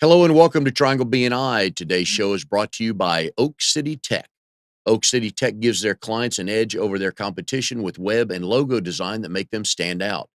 Hello and welcome to Triangle BNI. Today's show is brought to you by Oak City Tech. Oak City Tech gives their clients an edge over their competition with web and logo design that make them stand out.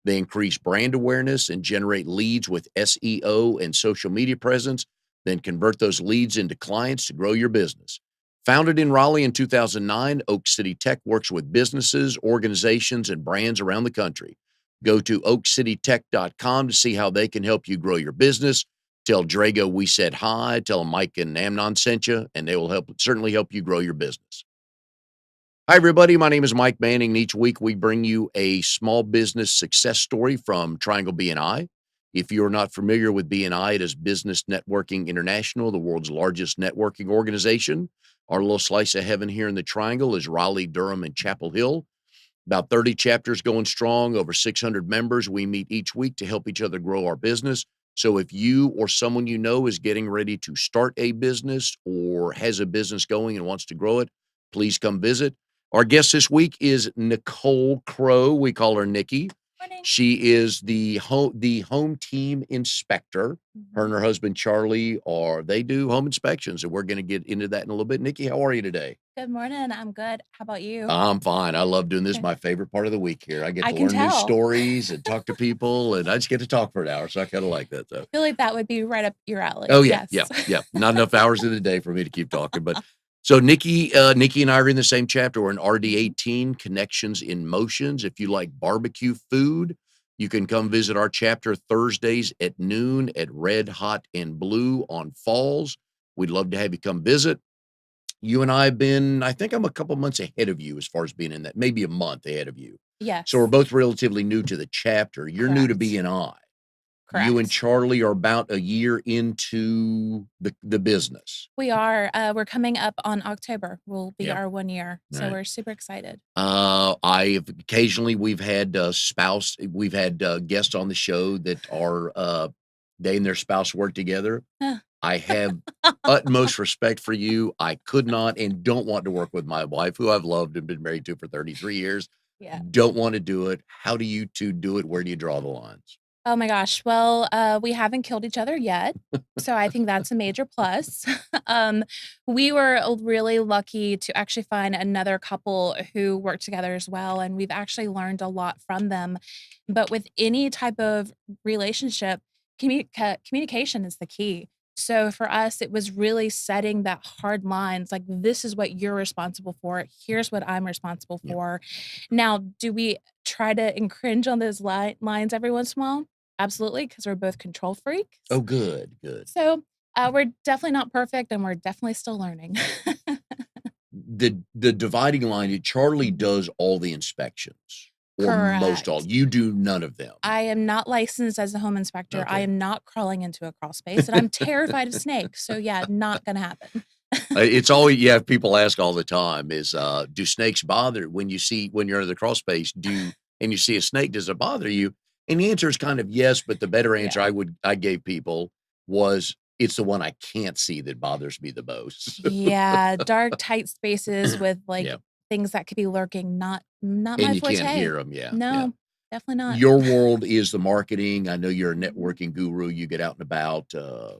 They increase brand awareness and generate leads with SEO and social media presence, then convert those leads into clients to grow your business. Founded in Raleigh in 2009, Oak City Tech works with businesses, organizations, and brands around the country. Go to oakcitytech.com to see how they can help you grow your business. Tell Drago we said hi. Tell them Mike and Amnon sent you, and they will certainly help you grow your business. Hi, everybody. My name is Mike Manning, and each week we bring you a small business success story from Triangle BNI. If you're not familiar with BNI, it is Business Networking International, the world's largest networking organization. Our little slice of heaven here in the Triangle is Raleigh, Durham, and Chapel Hill. About 30 chapters going strong, over 600 members. We meet each week to help each other grow our business. So if you or someone you know is getting ready to start a business or has a business going and wants to grow it, please come visit. Our guest this week is Nichole Crowe. We call her Nikki. Morning. She is the home team inspector. Her and her husband, Charlie, they do home inspections, and we're going to get into that in a little bit. Nikki, how are you today? Good morning. I'm good. How about you? I'm fine. I love doing this. My favorite part of the week here. I get I to can learn new tell. stories and talk to people, and I just get to talk for an hour. So I kind of like that, though. I feel like that would be right up your alley. Oh yeah, Yes. yeah. Not enough hours in the day for me to keep talking. But so Nikki and I are in the same chapter. We're in RD18, Connections in Motions. If you like barbecue food, you can come visit our chapter Thursdays at noon at Red Hot and Blue on Falls. We'd love to have you come visit. You and I have been, I think I'm a couple months ahead of you as far as being in that, maybe a month ahead of you. Yes. So we're both relatively new to the chapter. You're new to Correct. BNI. Correct. You and Charlie are about a year into the business. We are. We're coming up on October. Will be Yep. our 1 year. So Right. we're super excited. I've occasionally we've had guests on the show that are they and their spouse work together. I have utmost respect for you. I could not and don't want to work with my wife, who I've loved and been married to for 33 years. Yeah. Don't want to do it. How do you two do it? Where do you draw the lines? Oh my gosh. Well, we haven't killed each other yet. So I think that's a major plus. We were really lucky to actually find another couple who work together as well. And we've actually learned a lot from them. But with any type of relationship, communication is the key. So for us, it was really setting that hard lines like, this is what you're responsible for. Here's what I'm responsible Yep. for. Now, do we try to encroach on those lines every once in a while? Absolutely, because we're both control freaks. Oh, good. So we're definitely not perfect, and we're definitely still learning. The dividing line, Charlie does all the inspections. Or most all. Correct. You do none of them. I am not licensed as a home inspector. I Okay. am not crawling into a crawl space, and I'm terrified of snakes. So yeah, not gonna happen. It's always, yeah, people ask all the time is, do snakes bother when you're in the crawl space, and you see a snake, does it bother you? And the answer is kind of yes, but the better answer Yeah. I gave people was it's the one I can't see that bothers me the most. Yeah, dark, tight spaces with like Yeah. things that could be lurking. Not And my you forte. can't hear them. Yeah. No, definitely not. Your world is the marketing. I know you're a networking guru. You get out and about. Yeah.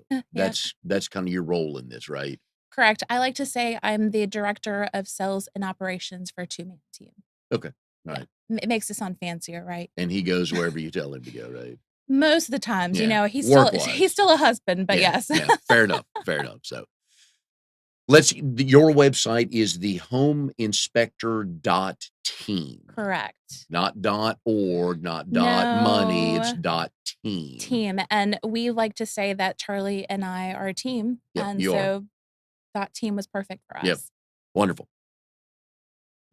That's kind of your role in this, right? Correct. I like to say I'm the director of sales and operations for a two-man team. Okay. All Yeah. right. It makes it sound fancier, right? And he goes wherever you tell him to go, right? Most of the times, Yeah. he's Work-wise. still a husband, but Yeah, yes. yeah. Fair enough. So your website is the homeinspector.team. Correct. Not .org, not .money, it's No. .team. Team. And we like to say that Charlie and I are a team. Yep, And you are. so that team was perfect for us. Yep. Wonderful.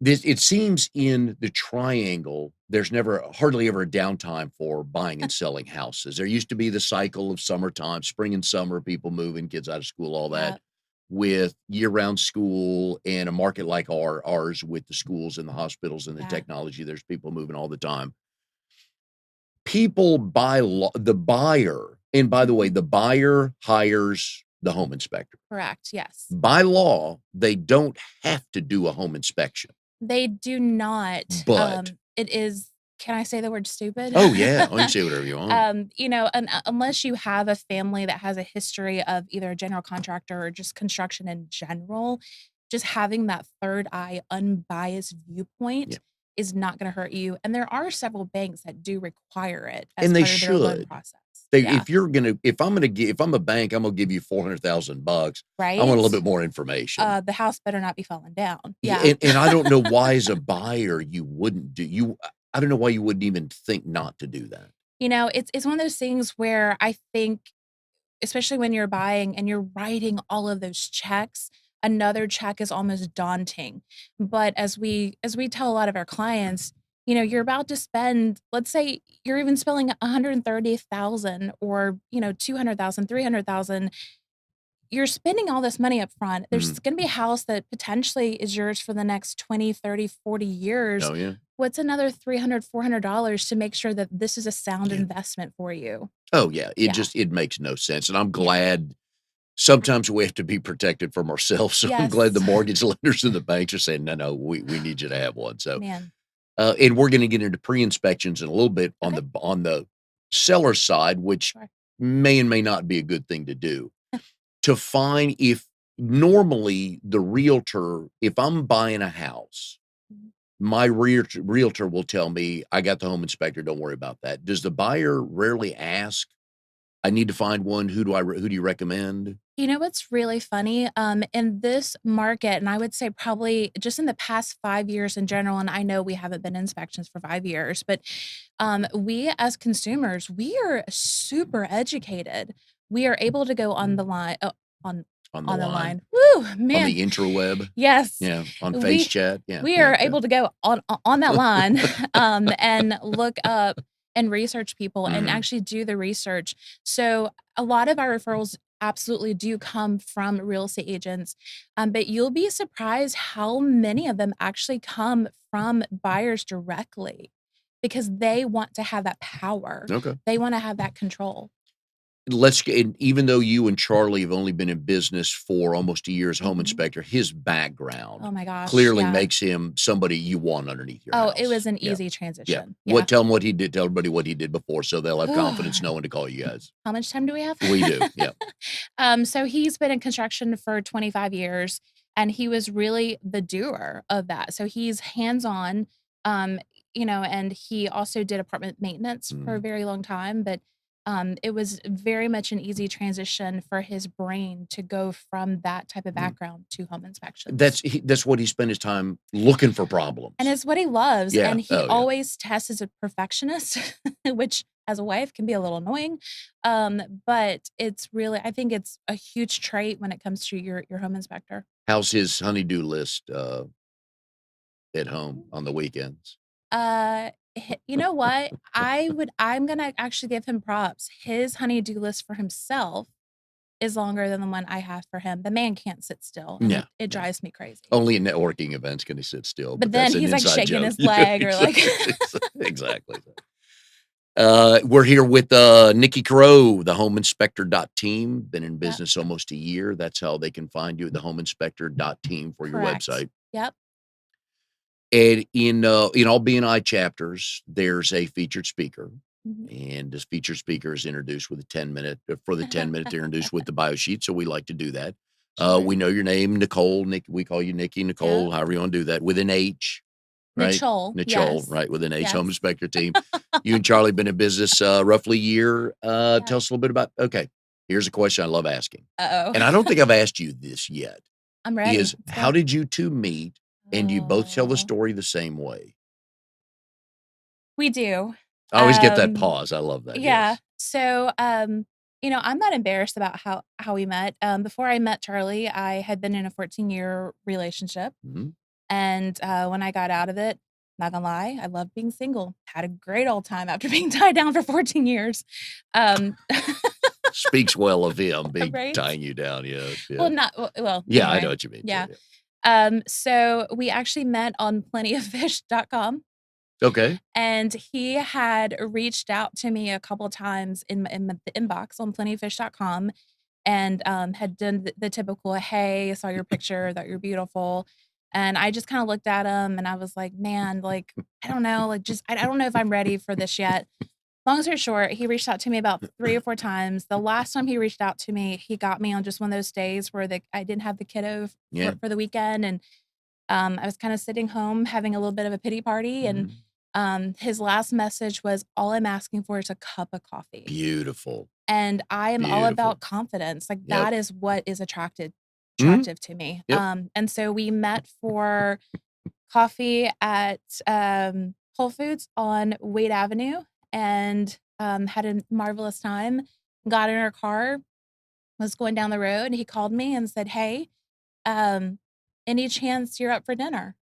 It seems in the triangle, there's hardly ever a downtime for buying and selling houses. There used to be the cycle of summertime, spring and summer, people moving, kids out of school, all that. Yep. With year-round school and a market like ours with the schools and the hospitals and the Yeah. technology, there's people moving all the time. People buy the buyer, and by the way, the buyer hires the home inspector. Correct. Yes. By law, they don't have to do a home inspection. They do not. But It is Can I say the word stupid? Oh, yeah. Oh, you can say whatever you want. Unless you have a family that has a history of either a general contractor or just construction in general, just having that third eye, unbiased Yeah. viewpoint is not gonna hurt you, and there are several banks that do require it as And they part of their loan should. process. They Yeah, if I'm a bank, I'm gonna give you 400,000 bucks. I want a little right? bit more information. The house better not be falling down. Yeah, Yeah. and I don't know why as a buyer you wouldn't do you I don't know why you wouldn't even think not to do that. It's one of those things where I think, especially when you're buying and you're writing all of those checks, another check is almost daunting. But as we tell a lot of our clients, you're about to spend, let's say you're even spending 130,000 or, 200,000, 300,000. You're spending all this money up front. There's Mhm. going to be a house that potentially is yours for the next 20, 30, 40 years. Oh, yeah. What's another $300, $400 to make sure that this is a sound Yeah. investment for you? Oh, yeah. Yeah. It makes no sense, and I'm Yeah. glad sometimes we have to be protected from ourselves, so I'm glad Yes. the mortgage lenders and the banks are saying, "No, no, we need you to have one." So, Man. and we're gonna get into pre-inspections in a little bit Okay. on the seller side, which Sure. may and may not be a good thing to do. To find if normally the realtor, if I'm buying a house, Mhm. my realtor will tell me, "I got the home inspector, don't worry about that." Does the buyer rarely ask, "I need to find one, who do you recommend?" You know what's really funny? In this market, and I would say probably just in the past 5 years in general, and I know we haven't been inspections for 5 years, but, we as consumers, we are super educated. We are able to go on the line on On the on the line, line. Woo, on man. the interweb, Yes. yeah, on Face We Chat, yeah, we yeah, are yeah. able to go on that line, and look up and research people and Mhm, actually do the research. So, a lot of our referrals absolutely do come from real estate agents, but you'll be surprised how many of them actually come from buyers directly because they want to have that power. okay. They wanna have that control. And even though you and Charlie have only been in business for almost a year as home Mhm. inspector, his background Oh my gosh, clearly yeah. makes him somebody you want underneath your Oh, it was house. an Yeah, easy yeah. transition. What Yeah. Tell him what he did. Tell everybody what he did before so they'll have confidence knowing to call you guys. How much time do we have? We do, yeah. So he's been in construction for 25 years, and he was really the doer of that. So he's hands-on, um, and he also did apartment maintenance for a Mhm. very long time, but it was very much an easy transition for his brain to go from that type of Mhm. background to home inspections. That's what he spent his time looking for And problems. it's what he loves, Yeah. and he Oh, yeah. always tests as a perfectionist, which as a wife can be a little annoying. But it's really, I think it's a huge trait when it comes to your home inspector. How's his honey-do list, at home on the weekends? You know what? I'm gonna actually give him props. His honey-do list for himself is longer than the one I have for him. The man can't sit still, and Yeah, it yeah. drives me crazy. Only in networking events can he sit still, But but then that's an he's, like, inside shaking joke. his Yeah, leg or, like exactly. We're here with, Nichole Crowe, the home inspector dot team. Been in Yep, business almost a year. That's how they can find you at the home inspector dot team for your correct. website. Yep. And in all BNI chapters, there's a featured speaker, Mhm. and this featured speaker is introduced with a 10-minute for the 10-minute, they're introduced with the bio sheet, so we like to do that. Sure. We know your name, Nicole, Nick we call you Nikki, Yep. Nicole, however you wanna do that, with an H. Right? Nichole, Nichole, yes. right, with an H, home Yes. inspector team. You and Charlie been in business, roughly a year. Yep. Tell us a little bit about okay, here's a question I love asking, Uh-oh. and I don't think I've asked you this yet, I'm ready. is Let's how go. did you 2 meet, and do you both tell the Oh, story the same way? we do. I always get that Um, pause, I love that, yeah. yes. So, I'm not embarrassed about how we met. Before I met Charlie, I had been in a 14-year relationship, Mhm. and, when I got out of it, not gonna lie, I loved being single. Had a great old time after being tied down for 14 years. Um Speaks well of him, being Right? tying you down, yes, Well, yeah. not well, Yeah, I know anyway. what you mean, yeah, Yeah. yeah. So we actually met on plentyoffish.com, Okay. and he had reached out to me a couple times in the inbox on plentyoffish.com and, had done the typical, "Hey, I saw your picture, thought you're beautiful." And I just kinda looked at him and I was like, "Man, like, I don't know, like, just I don't know if I'm ready for this yet." Long story short, he reached out to me about 3 or 4 times. The last time he reached out to me, he got me on just one of those days where I didn't have the kiddo Yeah. for the weekend, and, I was kinda sitting home having a little bit of a pity party, and, Mhm. his last message was, "All I'm asking for is a cup of coffee." Beautiful. And I am all Beautiful. about confidence, like, Yep. that is what is Mhm. attractive to me, Yep. and so we met for coffee at, Whole Foods on Wade Avenue and, had a marvelous time, got in our car, was going down the road, and he called me and said, "Hey, um, any chance you're up for dinner?"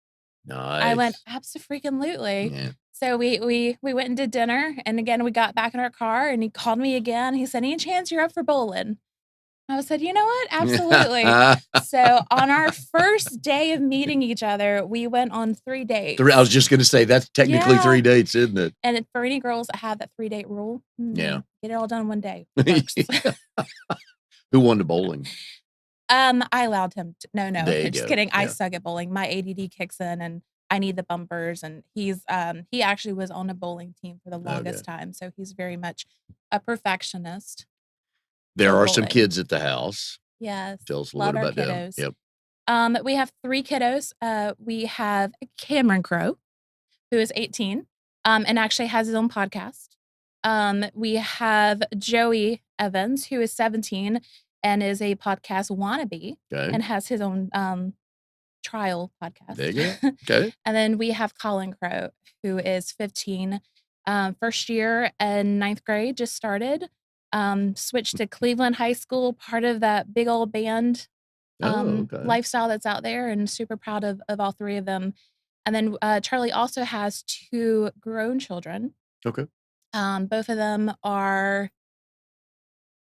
I went, Nice. "Abso-freaking-lutely." Yeah. So we went and did dinner, and again, we got back in our car, and he called me again, he said, "Any chance you're up for bowling?" I said, "You know what? Absolutely." So, on our first day of meeting each other, we went on 3 3 I was dates. just gonna say that's technically Yeah, 3 dates, isn't it? and for any girls that have that 3-date rule, Yeah. get it all done in 1 day, works. Who won the bowling? I allowed him to no, There you just go. kidding, I Yeah. suck at bowling, my ADD kicks in, and I need the bumpers, and he actually was on a bowling team for the Okay. longest time, so he's very much a perfectionist There with are some bowling. kids at the house. Yes, Tell us a little love bit our about them. kiddos. Yep. We have 3 kiddos. We have Cameron Crowe, who is 18, and actually has his own podcast. We have Joey Evans, who is 17 and is a podcast wannabe Okay. and has his own, trial There podcast. you go. Okay. And then we have Colin Crowe, who is 15, first year and ninth grade, just started, switched to Cleveland High School, part of that big old band Oh, okay. lifestyle that's out there, and super proud of all 3 of them. And then, Charlie also has 2 grown children. Okay. Both of them are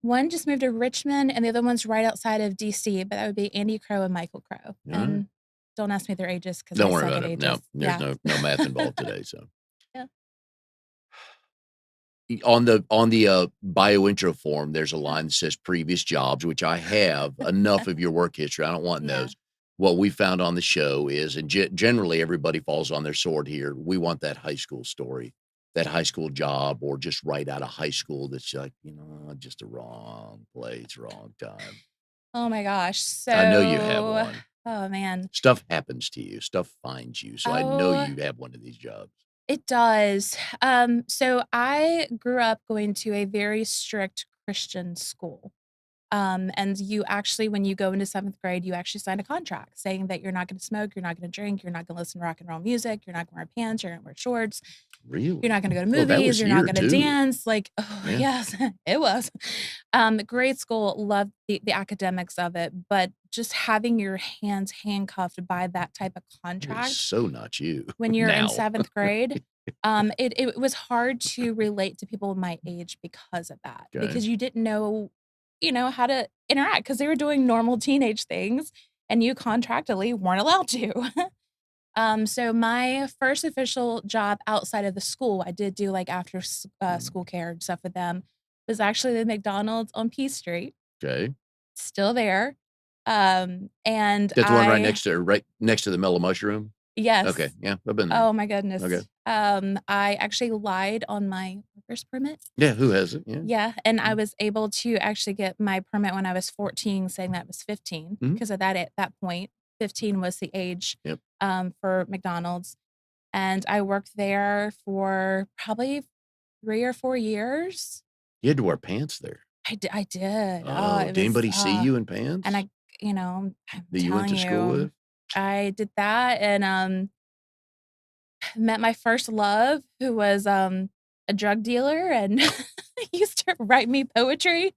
one just moved to Richmond, and the other one's right outside of DC, but that would be Andy Crowe and Michael Crowe. Alright. And don't ask me their ages because I Don't worry suck about at it. ages. No, there's Yeah. no math involved today, so. Yeah. On the bio intro form, there's a line that says previous jobs, which I have enough of your work history. I don't want Yeah. those. What we found on the show is, and generally everybody falls on their sword here. We want that high school story, that high school job, or just right out of high school. That's like, just the wrong place, wrong time. Oh my gosh. I know you have So one. oh, man. Stuff happens to you. Stuff finds you. So I know Oh, you have one of these jobs. it does. So I grew up going to a very strict Christian school. And you actually, when you go into 7th grade, you actually sign a contract saying that you're not gonna smoke, you're not gonna drink, you're not gonna listen to rock and roll music, you're not gonna wear pants, you're gonna wear shorts, you're not Really? gonna go to Oh, that movies, was you're not here gonna too. dance, like, oh, Yeah. yes, it was. Grade school, loved the academics of it, but just having your hands handcuffed by that type of That is contract so not you when you're in now. 7th grade, it was hard to relate to people my age because of that, Okay. because you didn't know, how to interact because they were doing normal teenage things, and you contractually weren't allowed to. So my first official job outside of the school, I did do, like, after Mm, school care and stuff with them, was actually the McDonald's on P Street, okay. still there, and That the one I right next to the Mellow Mushroom? Okay, yes. yeah, I've been there. Oh my goodness. Okay. I actually lied on my worker's permit. Yeah, who hasn't? Yeah. Yeah, and I Mhm. was able to actually get my permit when I was 14, saying that was 15, Mhm. because at that point, 15 was the age, Yep. for McDonald's, and I worked there for probably 3 or 4 years. You had to wear pants there. I did. Oh, Oh, it did was, anybody see you in and pants I'm that you went telling to school you, with? I did that and, met my first love, who was, a drug dealer and he used to write me poetry.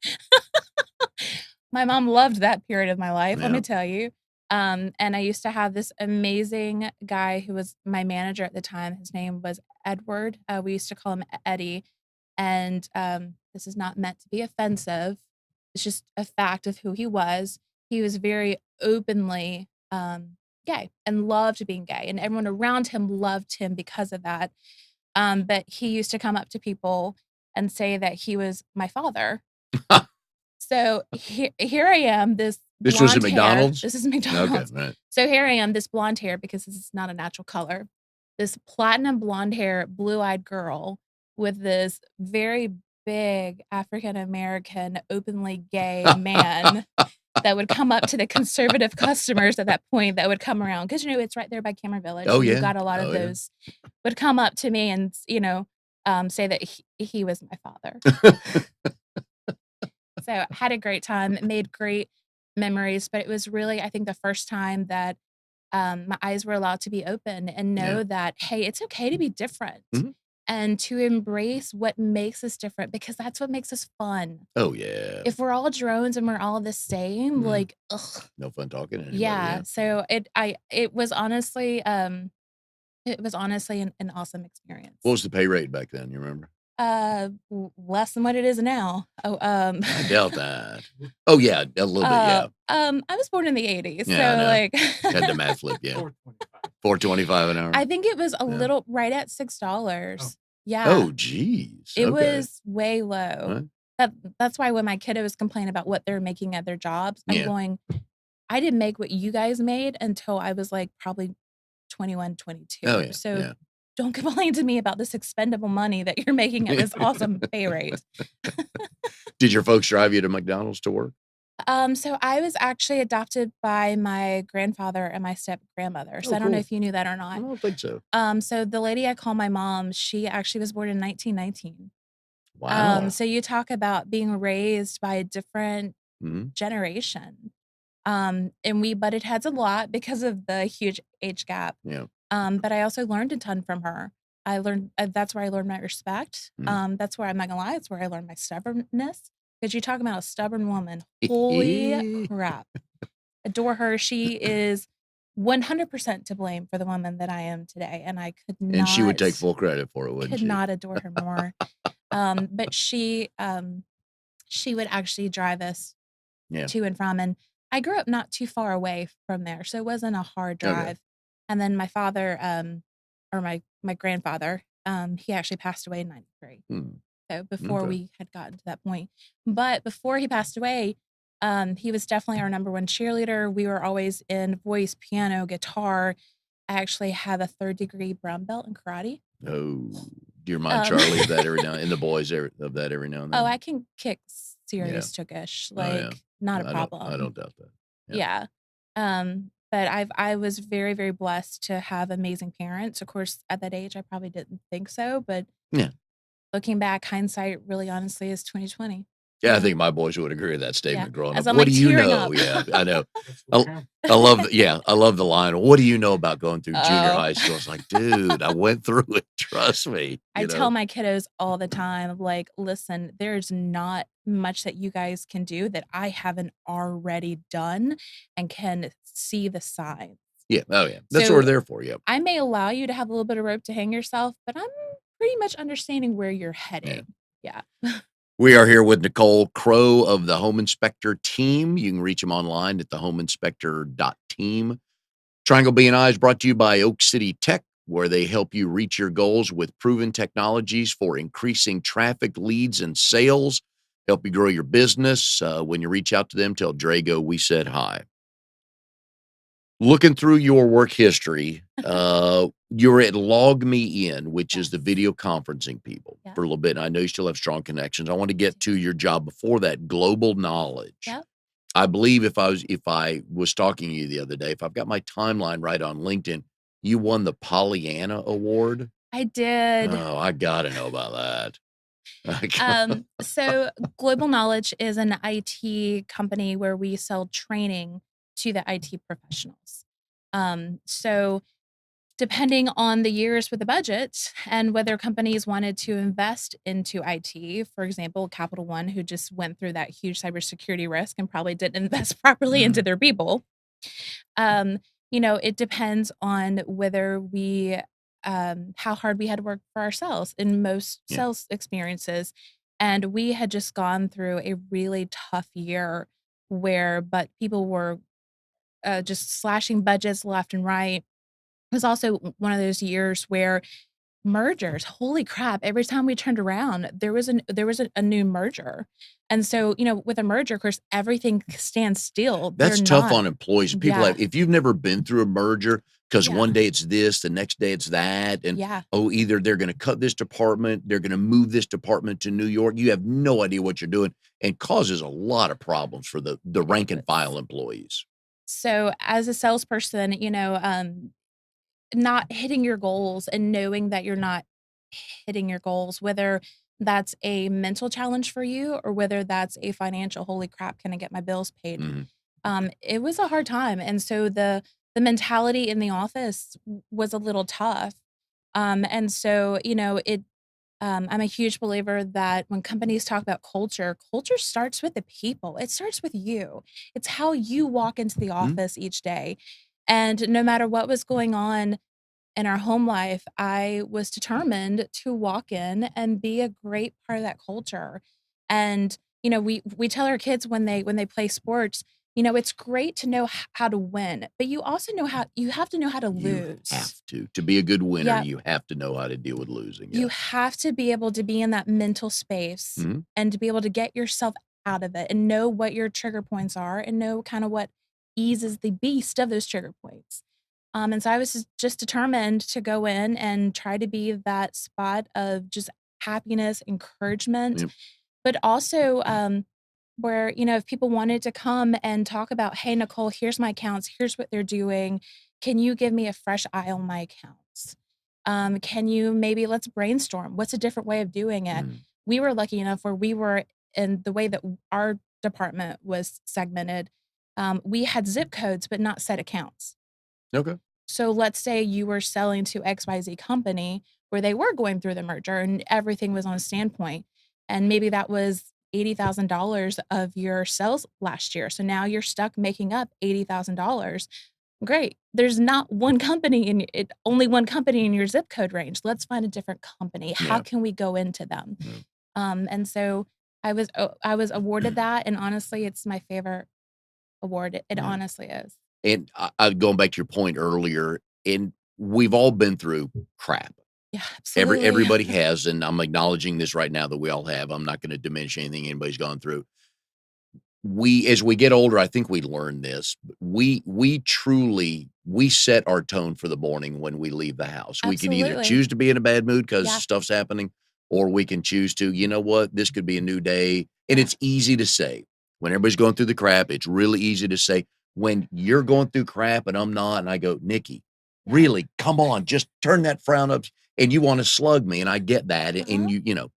My mom loved that period of my life, let me Yeah. tell you. And I used to have this amazing guy who was my manager at the time. His name was Edward. We used to call him Eddie. And this is not meant to be offensive. It's just a fact of who he was. He was very openly gay and loved being gay, and everyone around him loved him because of that. But he used to come up to people and say that he was my father. So here I am, this This was at blonde hair. McDonald's? This is Okay, McDonald's. right. So here I am, this blonde hair, because this is not a natural color. This platinum blonde hair, blue-eyed girl with this very big African American, openly gay man that would come up to the conservative customers at that point that would come around, because it's right there by Cameron Village. Oh, So you yeah. got a lot of Oh, yeah. those would come up to me and say that he was my father. So had a great time, made great memories, but it was really, I think, the first time that my eyes were allowed to be open and Yeah. know that, hey, it's okay to be different Mhm. and to embrace what makes us different, because that's what makes us fun. Oh, yeah. If we're all drones and we're all the same, like, ugh. No fun talking to anybody, Yeah. So it was honestly an awesome experience. What was the pay rate back then, you remember? Less than what it is now. Oh, I doubt that. Oh, yeah, a little bit, yeah. I was born in the 80s, Yeah, I so, know. like Had the math flip, yeah. $4.25 an hour? I think it was a Yeah. little right at $6. Yeah. Oh, geez. It Okay. was way low. Right. That's why when my kiddos complain about what they're making at their jobs, I'm Yeah. going, I didn't make what you guys made until I was, like, probably 21, 22. Oh, yeah, So yeah. don't complain to me about this expendable money that you're making at this awesome pay rate. Did your folks drive you to McDonald's to work? So I was actually adopted by my grandfather and my step-grandmother, so Oh, I don't know cool. if you knew that or I not. don't think so. So the lady I call my mom, she actually was born in 1919. Wow. So you talk about being raised by a different Mhm. generation. And we butted heads a lot because of the huge age gap. Yeah. But I also learned a ton from her. I learned that's where I learned my respect. That's where, I'm not gonna lie, it's where I learned my stubbornness. Because you talk about a stubborn woman, holy crap! Adore her. She is 100% to blame for the woman that I am today, and I could And she would take not full credit for it, wouldn't could she? not adore her more. But she would actually drive us Yeah. to and from, and I grew up not too far away from there, so it wasn't a hard Okay. drive. And then my father, or my grandfather, he actually passed away in '93. So before Okay. we had gotten to that point. But before he passed away, he was definitely our number one cheerleader. We were always in voice, piano, guitar. I actually have a 3rd-degree brown belt in karate. Oh, do you remind Charlie of that every now and the boys of that every now and then? Oh, I can kick Yeah. serious tookish, Oh, yeah. like, not a I problem. don't doubt that. Yeah. But I was very, very blessed to have amazing parents. Of course, at that age, I probably didn't think so, but Yeah. looking back, hindsight really honestly is 2020. Yeah, I Yeah. think my boys would agree with that Yeah. statement growing As up. I'm, What like, do you tearing know? up. Yeah, I know. I love the line, "What do you know about going through junior Oh. high school?" It's like, "Dude, I went through it, trust me," I you tell know? my kiddos all the time, like, "Listen, there's not much that you guys can do that I haven't already done and can see the signs." Yeah, oh, yeah. That's what we're So there for, yep. I may allow you to have a little bit of rope to hang yourself, but I'm pretty much understanding where you're Yeah. heading. Yeah. We are here with Nichole Crowe of the Home Inspector team. You can reach them online at thehomeinspector.team. Triangle BNI is brought to you by Oak City Tech, where they help you reach your goals with proven technologies for increasing traffic, leads, and sales. Help you grow your business. When you reach out to them, tell Drago we said hi. Looking through your work history, you're at Log Me In, which is the Yes. video conferencing people Yep. for a little bit. And I know you still have strong connections. I want to get to your job before that, Global Knowledge. Yep. I believe if I was talking to you the other day, if I've got my timeline right on LinkedIn, you won the Pollyanna Award. I did. Oh, I gotta know about that. So Global Knowledge is an IT company where we sell training to the IT professionals. So depending on the years with the budget and whether companies wanted to invest into IT, for example, Capital One, who just went through that huge cybersecurity risk and probably didn't invest properly into their people. It depends on whether how hard we had to work for ourselves in most Yeah. sales experiences. And we had just gone through a really tough year but people were just slashing budgets left and right. It was also one of those years where Mergers, holy crap, every time we turned around, there was a new merger, and so, with a merger, of course, everything stands still. They're That's tough not. on employees. People Yeah, have if you've never been through a merger, because yeah, one day it's this, the next day it's that, and, yeah, oh, either they're gonna cut this department, they're gonna move this department to New York. You have no idea what you're doing and causes a lot of problems for the it rank and was. file employees. So, as a salesperson, not hitting your goals and knowing that you're not hitting your goals, whether that's a mental challenge for you or whether that's a financial, "Holy crap, can I get my bills paid?" Mhm. It was a hard time, and so the mentality in the office was a little tough, and so, I'm a huge believer that when companies talk about culture, culture starts with the people. It starts with you. It's how you walk into the Mhm. office each day, and no matter what was going on in our home life, I was determined to walk in and be a great part of that culture. And, we tell our kids when they play sports, it's great to know how to win, but you have to know how to You lose. have to. To be a good winner, Yeah, you have to know how to deal with losing, you yeah. have to be able to be in that mental space Mhm. and to be able to get yourself out of it and know what your trigger points are and know kind of what eases the beast of those trigger points. And so I was just determined to go in and try to be that spot of just happiness, encouragement, Yep. but also where, if people wanted to come and talk about, hey, Nicole, here's my accounts, here's what they're doing. Can you give me a fresh eye on my accounts? Can you maybe let's brainstorm? What's a different way of doing it? Mhm. We were lucky enough where we were in the way that our department was segmented. We had zip codes, but not set accounts. Okay. So let's say you were selling to XYZ company where they were going through the merger and everything was on standpoint. And maybe that was $80,000 of your sales last year. So now you're stuck making up $80,000. Great. There's not one company in it, only one company in your zip code range. Let's find a different company. How Yeah. can we go into them? Yeah. And so I was awarded that, and honestly, it's my favorite award. It Yeah. honestly is. And going back to your point earlier, and we've all been through crap. Yeah, absolutely. Everybody has, and I'm acknowledging this right now that we all have. I'm not gonna diminish anything anybody's gone through. We as we get older, I think we learn this. We truly we set our tone for the morning when we leave the house. We can either Absolutely. choose to be in a bad mood because Yeah, stuff's happening, or we can choose to, you know what, this could be a new day. And yeah. it's easy to say when everybody's going through the crap. It's really easy to say when you're going through crap and I'm not, and I go, Nikki, Yeah. really, come on, just turn that frown up. And you want to slug me, and I get that. And Uh-huh.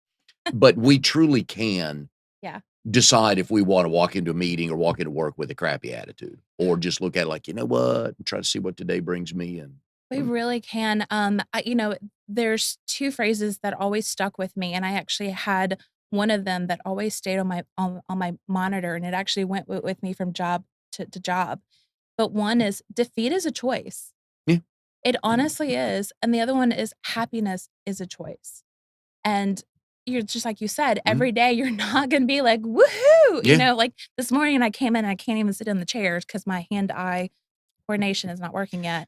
but we truly can Yeah. decide if we wanna walk into a meeting or walk into work with a crappy attitude, or just look at it like, "You know what? Try to see what today brings me," and We really can. There's 2 phrases that always stuck with me, and I actually had one of them that always stayed on my monitor, and it actually went with me from job to job. But one is defeat is a choice. yeah. It Mhm. honestly is, and the other one is happiness is a choice. And you're just like you said, Mhm. every day you're not gonna be like, "Woohoo!" Yeah. Like, this morning I came in and I can't even sit in the chairs because my hand-eye coordination is not working yet.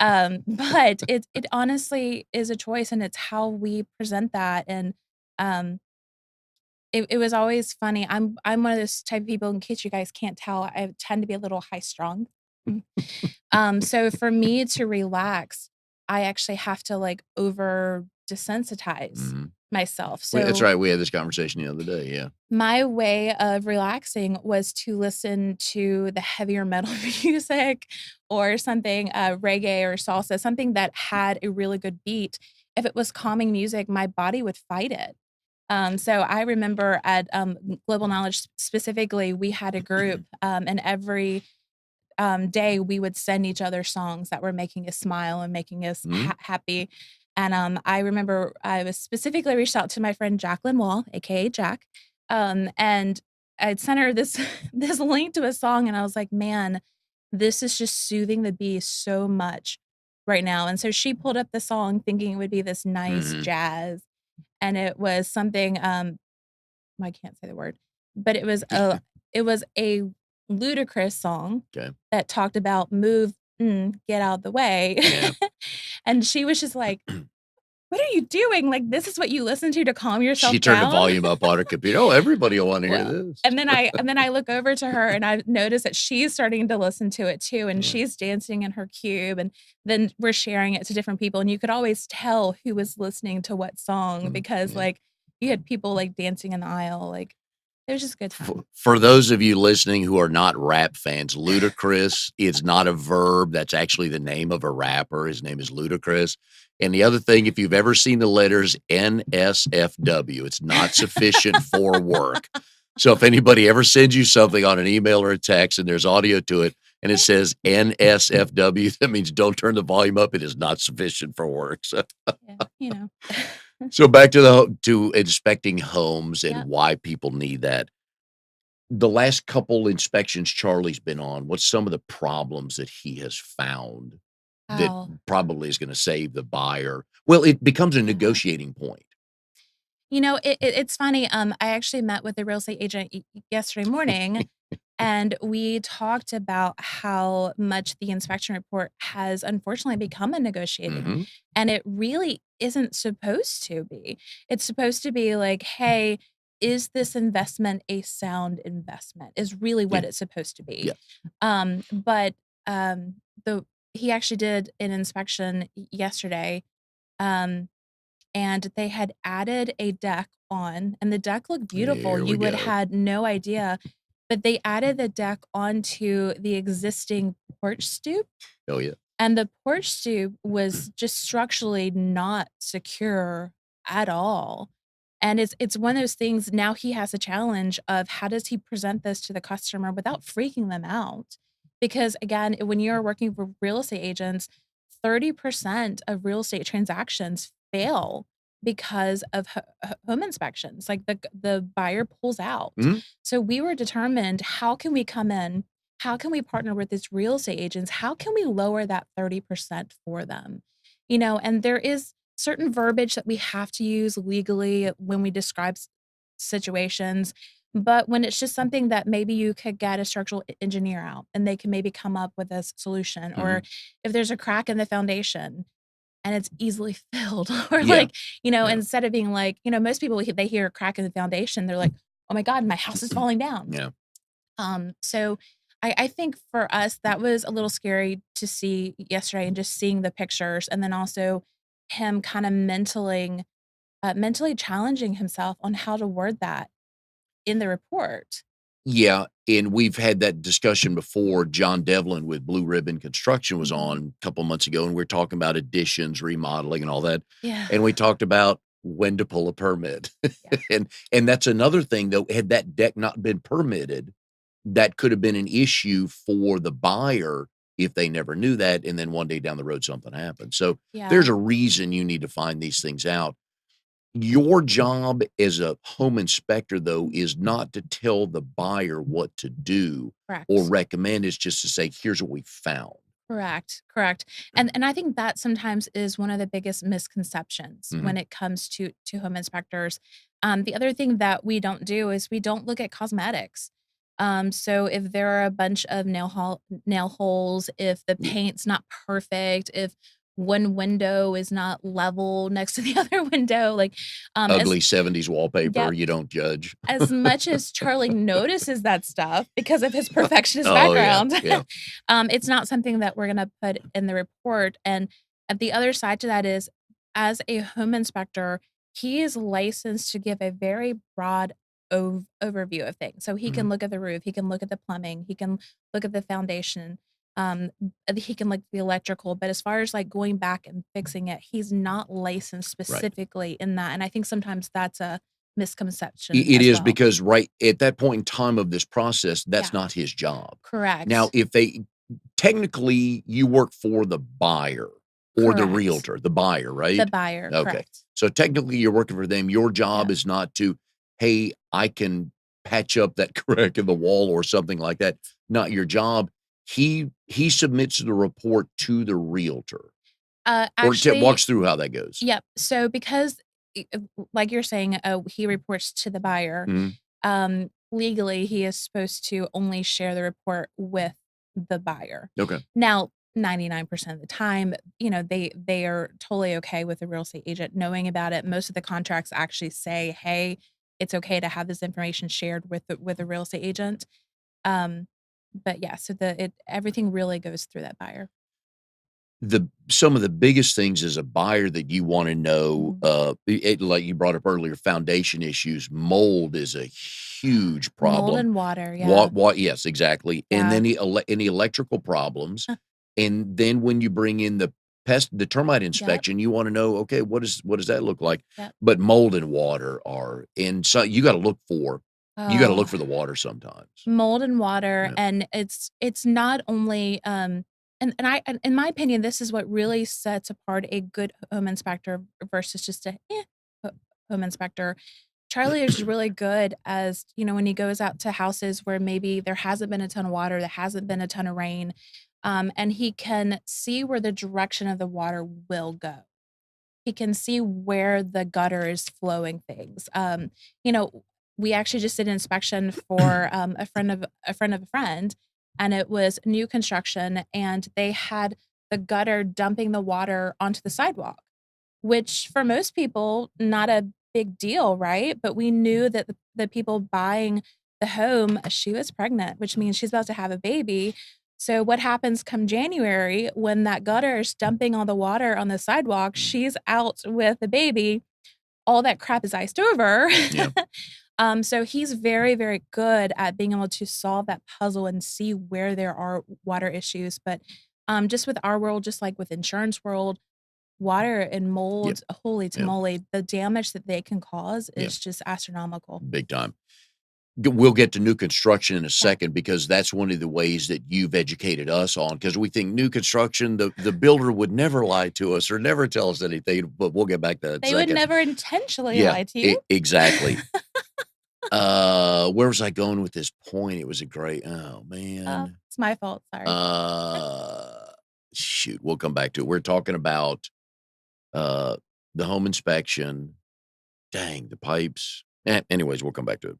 But it honestly is a choice, and it's how we present that, and, um, it was always funny. I'm one of those type of people, in case you guys can't tell, I tend to be a little high strung. Mm. So for me to relax, I actually have to, like, over desensitize Mhm. myself. That's So right, we had this conversation the other day, yeah. my way of relaxing was to listen to the heavier metal music or something, reggae or salsa, something that had a really good beat. If it was calming music, my body would fight it. So I remember at Global Knowledge specifically, we had a group, and every day we would send each other songs that were making us smile and making us Mhm. happy. And I remember I was specifically reached out to my friend Jacqueline Wall, aka Jack, and I'd sent her this this link to a song, and I was like, "Man, this is just soothing the beast so much right now." And so she pulled up the song thinking it would be this nice Mhm. jazz, and it was something, I can't say the word, but it was a ludicrous song Okay. that talked about move, get out the way. Yeah. And she was just like, "What are you doing? Like, this is what you listen to calm She yourself turned the down?" volume up on her computer. "Oh, everybody will wanna hear Well, this." and then I look over to her and I notice that she's starting to listen to it too, and Yeah. she's dancing in her cube, and then we're sharing it to different people, and you could always tell who was listening to what song because, Yeah. like, you had people, like, dancing in the aisle, like, it was just a good time. For those of you listening who are not rap fans, ludicrous is not a verb, that's actually the name of a rapper, his name is Ludacris, and the other thing, if you've ever seen the letters NSFW, it's not sufficient for work. So if anybody ever sends you something on an email or a text and there's audio to it and it says NSFW, that means don't turn the volume up, it is not sufficient for work. So Yeah, you know. so back to to inspecting homes and Yep. why people need that. The last couple inspections Charlie's been on, what's some of the problems that he has found that Wow. probably is gonna save the buyer? Well, it becomes a Yeah. negotiating point. You know, it's funny, I actually met with a real estate agent yesterday morning, and we talked about how much the inspection report has unfortunately become a negotiating, Mhm. and it really isn't supposed to be. It's supposed to be like, "Hey, is this investment a sound investment?" Is really Yeah. what it's supposed to be. Yes. But, the he actually did an inspection yesterday, um and they had added a deck on, and the deck looked beautiful. Here we You would go. had no idea, but they added the deck onto the existing porch stoop, Oh, yeah. and the porch stoop was just structurally not secure at all. And it's one of those things now he has a challenge of how does he present this to the customer without freaking them out? Because again, when you're working for real estate agents, 30% of real estate transactions fail because of home inspections. Like the buyer pulls out. Mhm. So we were determined how can we come in, how can we partner with these real estate agents? How can we lower that 30% for them? You know, and there is certain verbiage that we have to use legally when we describe situations. But when it's just something that maybe you could get a structural engineer out and they can maybe come up with a solution, or Mhm. if there's a crack in the foundation and it's easily filled, or Yeah. like, you know, Yeah. instead of being like, you know, most people, they hear a crack in the foundation, they're like, oh my God, my house is falling down. Yeah. So I think for us, that was a little scary to see yesterday and just seeing the pictures and then also him kind of mentally challenging himself on how to word that in the report. Yeah, and we've had that discussion before. John Devlin with Blue Ribbon Construction was Mhm. on a couple months ago, and we are talking about additions, remodeling, and all that. Yeah. And we talked about when to pull a permit. Yeah. And that's another thing, though, had that deck not been permitted, that could have been an issue for the buyer if they never knew that, and then one day down the road, something happened. So Yeah. there's a reason you need to find these things out. Your job as a home inspector, though, is not to tell the buyer what to do or Correct. recommend, it's just to say, "Here's what we found." Correct, correct. And I think that sometimes is one of the biggest misconceptions when Mhm. it comes to home inspectors. The other thing that we don't do is we don't look at cosmetics. So if there are a bunch of nail holes, if the Yeah. paint's not perfect, if one window is not level next to the other window, like as Ugly '70s wallpaper, yep, you don't judge. as much as Charlie notices that stuff because of his perfectionist Oh, yeah, background, yeah. it's not something that we're gonna put in the report, and the other side to that is, as a home inspector, he is licensed to give a very broad overview of things. So he can Mhm. look at the roof, he can look at the plumbing, he can look at the foundation, he can look at the electrical, but as far as, like, going back and fixing it, he's not licensed Right. specifically in that, and I think sometimes that's a misconception It as is well. because right at that point in time of this process, that's Yeah, not his job. Now, correct. if they technically, you work for the buyer or the Correct. realtor, the buyer, The right? buyer, Okay. correct. So technically, you're working for them. Your job Yep, is not to, "Hey, I can patch up that crack in the wall," or something like that. Not your job. He submits the report to the realtor, or actually walks through how that goes. yep, so because, like you're saying, he reports to the buyer, Mhm. legally, he is supposed to only share the report with the buyer. Okay. Now, 99% of the time, they are totally okay with the real estate agent knowing about it. Most of the contracts actually say, "Hey, it's okay to have this information shared with the real estate agent." Um, but yeah, so everything really goes through that buyer. Some of the biggest things as a buyer that you wanna know, Mhm. like you brought up earlier, foundation issues, mold is a huge Mold problem. and water, yeah. What yes, exactly, and Yeah. then any electrical problems, and then when you bring in the termite Yep, inspection, you wanna know, okay, what does that look like? yep. But mold and water are and so you gotta look Oh. for the water sometimes. Mold and water, Yeah. and it's not only, and in my opinion, this is what really sets apart a good home inspector versus just a, ho home inspector. Charlie is really good as, when he goes out to houses where maybe there hasn't been a ton of water, there hasn't been a ton of rain, and he can see where the direction of the water will go. He can see where the gutter is flowing things. You know, we actually just did an inspection for, a friend, and it was new construction, and they had the gutter dumping the water onto the sidewalk, which for most people, not a big deal, right? But we knew that the people buying the home, she was pregnant, which means she's about to have a baby. So what happens come January when that gutter is dumping all the water on the sidewalk? Mm, She's out with the baby. All that crap is iced over. yeah, So he's very, very good at being able to solve that puzzle and see where there are water issues. But just with our world, just like with insurance world, water and yeah, mold, holy yeah, tamale, the damage that they can cause yeah, is just astronomical. big time. We'll get to new construction in a Yeah. second because that's one of the ways that you've educated us on. Because we think new construction, the builder would never lie to us or never tell us anything, but we'll get back to that in a They would second. never intentionally Yeah, lie to you. exactly. Where was I going with this point? It was a great oh, Oh, man. it's my fault, sorry. Uh, Shoot, we'll come back to it. We're talking about, uh, the home inspection. Dang, the pipes. Anyways, we'll come back to it.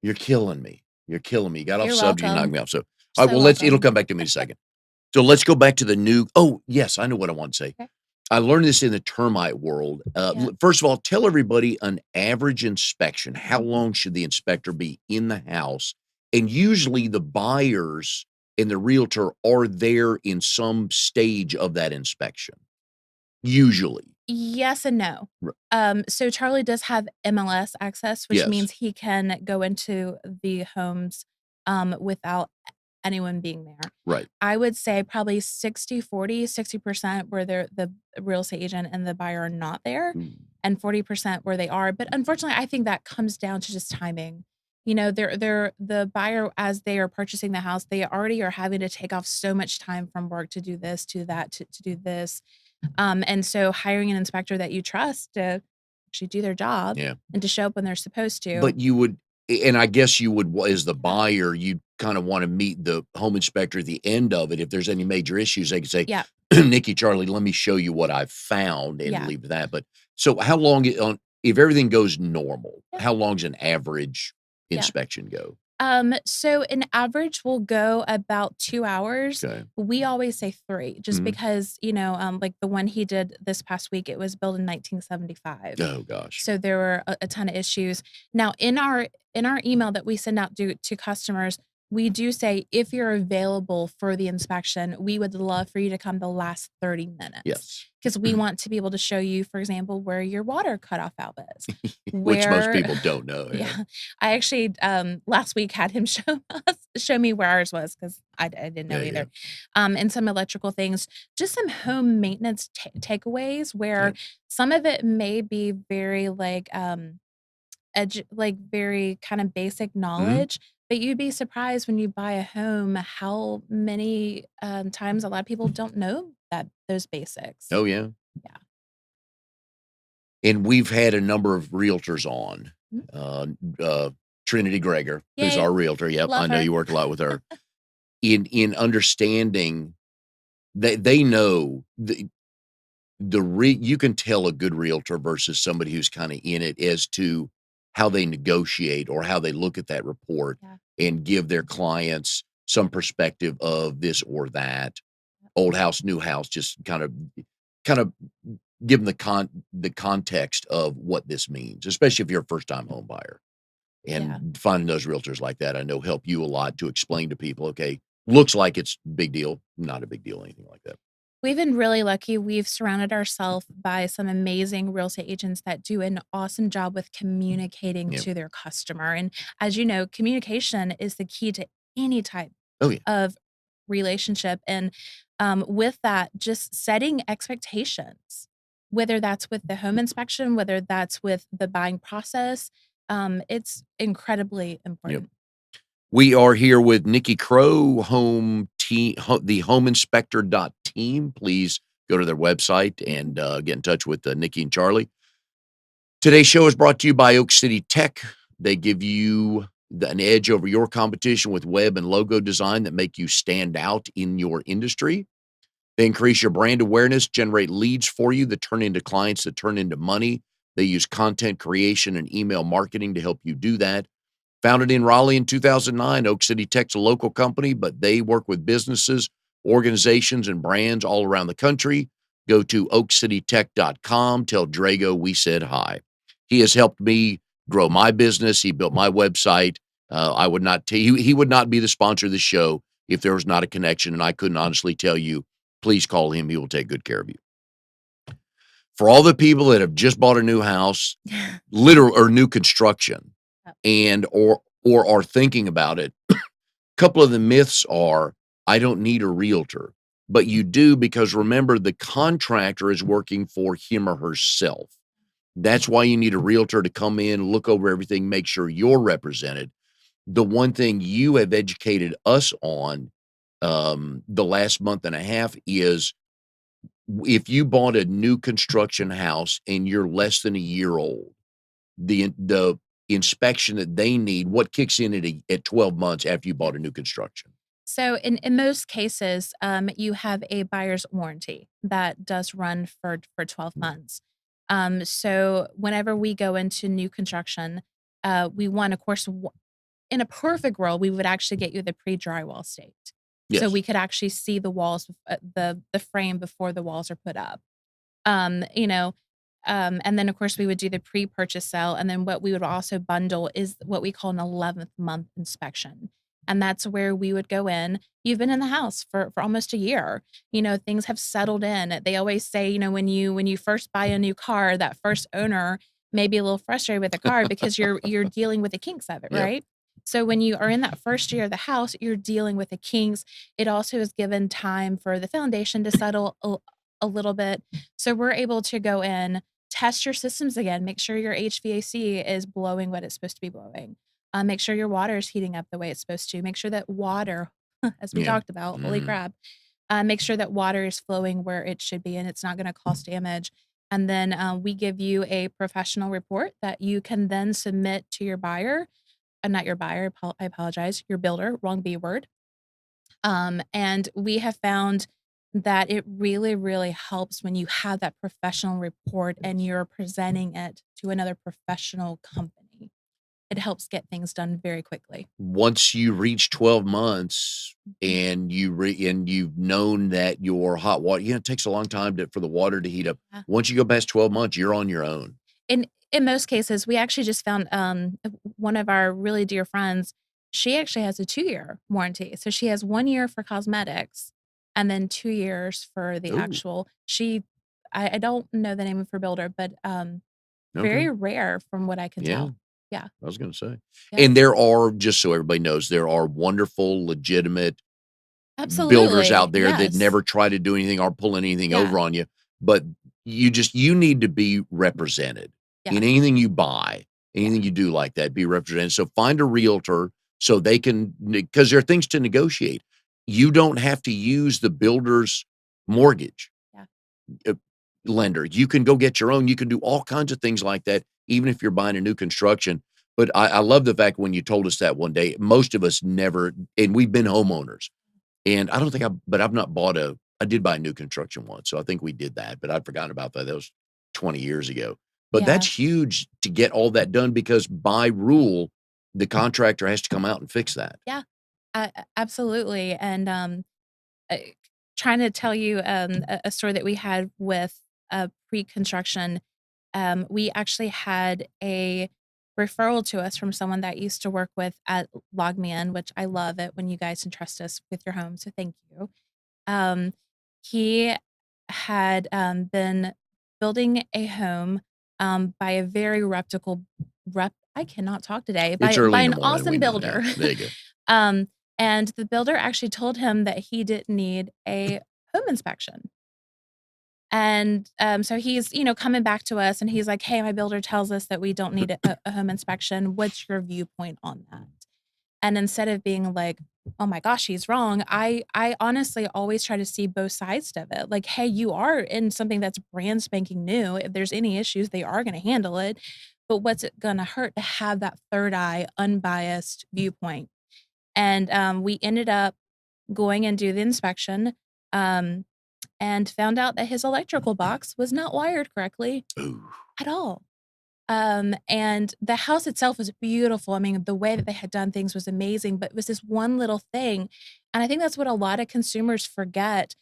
You're killing me. You're killing me. You got off You're subject, you knocked welcome. me off. So, all right, So well, it'll welcome. come back to me in a second. So let's go back to the new oh, yes, I know what I want to say. Okay. I learned this in the termite world. Yeah. First of all, tell everybody an average inspection. How Mhm. long should the inspector be in the house? And usually the buyers and the realtor are there in some stage of that inspection. Usually. Yes and no. R So Charlie does have MLS access, which Yes. means he can go into the homes, without anyone being there. Right. I would say probably 60-40, 60% where the real estate agent and the buyer are not there, Mm, and 40% where they are, but unfortunately, I think that comes down to just timing. They're the buyer, as they are purchasing the house, they already are having to take off so much time from work to do this, to that, to do this, and so hiring an inspector that you trust to actually do their job yeah. and to show up when they're supposed to. But you would and I guess you would as the Yeah. buyer, you kinda wanna meet the home inspector at the end of it. If there's any major issues, they can say, Yeah, "Nikki, Charlie, let me show you what I've found," and yeah, leave that. But so how long on if everything goes normal, yeah, how long's an average yeah. inspection go? So an average will go about 2 hours. Okay. We always say 3 just Mhm. because, like the one he did this past week, it was built in 1975. Oh gosh. So there were a ton of issues. Now in our email that we send out to customers, we do say, "If you're available for the inspection, we would love for you to come the last 30 minutes, Yes. because we want to be able to show you, for example, where your water cutoff valve is, Which most where." people don't know, yeah. Yeah. I actually, last week had him show me where ours was, 'cause I didn't Yeah, know yeah, either. And some electrical things, just some home maintenance takeaways yeah. where some of it may be very, very kind of basic Mhm. knowledge, but you'd be surprised when you buy a home how many, times a lot of people don't know that those basics. Oh, yeah. Yeah. And we've had a number of realtors on, Mhm. uh, uh, Trinity Greger, who's Yay, our realtor. Yep, I love know her. you work a lot with her. In understanding they know you can tell a good realtor versus somebody who's kinda in it as to how they negotiate or how they look at that report Yeah. and give their clients some perspective of this or that, old house, new house, just kind of give them the context of what this means, especially if you're a first time home buyer. Yeah. And finding those realtors like that, I know help you a lot to explain to people, okay, looks like it's a big deal, not a big deal, anything like that. We've been really lucky. We've surrounded ourselves by some amazing real estate agents that do an awesome job with communicating Yeah. to their customer. And as you know, communication is the key to any type Oh, yeah. of relationship. And with that, just setting expectations, whether that's with the home inspection, whether that's with the buying process, it's incredibly Yep. important. We are here with Nichole Crowe, the homeinspector.team. Please go to their website and get in touch with Nikki and Charlie. Today's show is brought to you by Oak City Tech. They give you an edge over your competition with web and logo design that make you stand out in your industry. They increase your brand awareness, generate leads for you that turn into clients that turn into money. They use content creation and email marketing to help you do that. Founded in Raleigh in 2009, Oak City Tech's a local company, but they work with businesses, organizations, and brands all around the country. Go to oakcitytech.com. Tell Drago we said hi. He has helped me grow my business. He built my website. I would not tell you, he would not be the sponsor of the show if there was not a connection, and I couldn't honestly tell you, please call him. He will take good care of you. For all the people that have just bought a new house, literal or new construction, Yep. and or are thinking about it, a couple of the myths are, I don't need a realtor, but you do, because remember, the contractor is working for him or herself. That's why you need a realtor to come in, look over everything, make sure you're represented. The one thing you have educated us on the last month and a half is, if you bought a new construction house and you're less than a year old, the inspection that they need, what kicks in at 12 months after you bought a new construction? So in most cases, you have a buyer's warranty that does run for 12 months. So whenever we go into new construction, we want, of course, in a perfect world, we would actually get you the pre-drywall state. So Yes. we could actually see the walls, the frame before the walls are put up. You know, and then of course we would do the pre-purchase sale, and then what we would also bundle is what we call an 11th month inspection. And that's where we would go in. You've been in the house for almost a year. Things have settled in. They always say, when you first buy a new car, that first owner may be a little frustrated with the car because you're dealing with the kinks of it, Yep. right? So when you are in that first year of the house, you're dealing with the kinks. It also is given time for the foundation to settle a little bit, so we're able to go in, test your systems again, make sure your HVAC is blowing what it's supposed to be blowing. Make sure your water is heating up the way it's supposed to. Make sure that water, as we Yeah. talked about, holy Mhm. crap, make sure that water is flowing where it should be and it's not going to cause damage. And then we give you a professional report that you can then submit to your buyer, not your buyer, I apologize, your builder, wrong B word. And we have found that it really, really helps when you have that professional report and you're presenting it to another professional company. It helps get things done very quickly. Once you reach 12 months Mhm. and you've known that your hot water, it takes a long time for the water to heat up. Yeah. Once you go past 12 months, you're on your own. In most cases, we actually just found one of our really dear friends. She actually has a 2-year warranty. So she has 1 year for cosmetics and then 2 years for the Oh, actual. I don't know the name of her builder, but okay. very rare from what I can Yeah, tell. Yeah. I was gonna say. Yep. And there are, just so everybody knows, there are wonderful, legitimate builders Absolutely. out there that Yes. never try to do anything or pull anything Yeah. over on you, but you need to be represented in Yeah. anything you buy, Yeah. anything you do like that, be represented. So find a realtor so they can, because there are things to negotiate. You don't have to use the builder's mortgage Yeah. uh, lender. You can go get your own. You can do all kinds of things like that, even if you're buying a new construction. But I love the fact when you told us that one day, most of us never, and we've been homeowners. And I don't think I've not bought I did buy a new construction once. So I think we did that, but I'd forgotten about that. That was 20 years ago. But Yeah. that's huge to get all that done, because by rule, the contractor has to come out and fix that. Yeah. Absolutely, and, uh, trying to tell you, a story that we had with, pre-construction. We actually had a referral to us from someone that used to work with at Logman, which I love it when you guys entrust us with your home, so thank you. Um, he had, been building a home, by a very reputable rep I cannot talk today, It's by early in the an morning. We awesome know builder. now. There you go. Um, and the builder actually told him that he didn't need a home inspection. And, so he's, coming back to us and he's like, "Hey, my builder tells us that we don't need a home inspection. What's your viewpoint on that?" And instead of being like, "Oh my gosh, he's wrong," I honestly always try to see both sides of it. Like, "Hey, you are in something that's brand spanking new. If there's any issues, they are gonna handle it. But what's it gonna hurt to have that third eye, unbiased viewpoint?" And, we ended up going and do the inspection, um, and found out that his electrical box was not wired correctly Ooh, at all. And the house itself was beautiful. I mean, the way that they had done things was amazing, but it was this one little thing. And I think that's what a lot of consumers forget.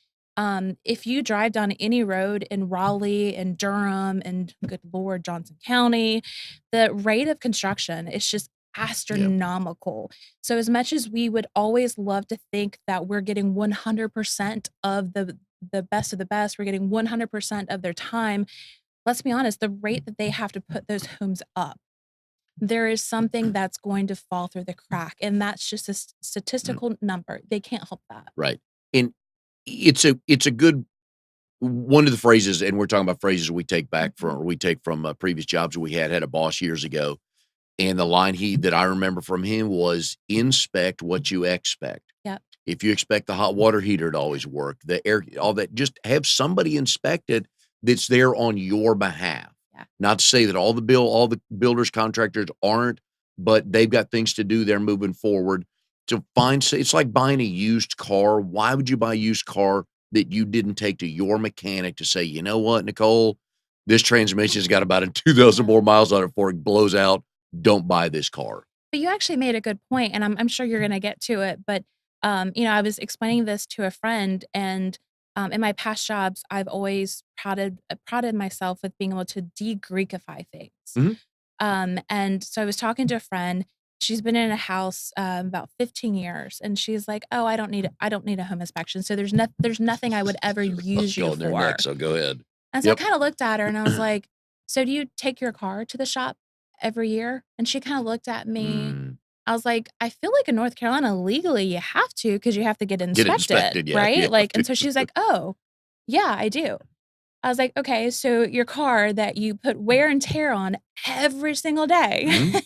If you drive down any road in Raleigh and Durham and good Lord, Johnson County, the rate of construction is just yeah, astronomical. So as much as we would always love to think that we're getting 100% of the best of the best, we're getting 100% of their time, let's be honest, the rate that they have to put those homes up, there is something that's going to fall through the crack, and that's just a mm, statistical number. They can't help that. right. And it's a good one of the phrases, and we're talking about phrases we take back from Mhm. or we take from, previous jobs we had a boss years ago, and the line he that I remember from him was, "Inspect what you expect." Yep. If you expect the hot water heater to always work, the air all that, just have somebody inspect it that's there on your behalf. Yeah. Not to say that all the builders, contractors aren't, but they've got things to do, they're moving forward. To find it's like buying a used car. Why would you buy a used car that you didn't take to your mechanic to say, "You know what, Nichole? This transmission's got about a 2,000 Yeah. more miles on it before it blows out. Don't buy this car." But you actually made a good point, and I'm sure you're gonna get to it, but, I was explaining this to a friend, and, in my past jobs, I've always prouded myself with being able to de-Greekify things. Mhm. And so I was talking to a friend, she's been in a house, about 15 years, and she's like, "Oh, I don't need a home inspection, so there's nothing I would ever I use was you going there for." next, so go ahead. And so I Yep. kinda looked at her and I was like, "So do you take your car to the shop every year?" And she kinda looked at me. Mm. I was like, "I feel like in North Carolina, legally, you have to because you have to get Get it inspected, inspected, yeah, you right?" have Like, to. and so she was like, "Oh, yeah, I do." I was like, "Okay, so your car that you put wear and tear on every single day, Mhm.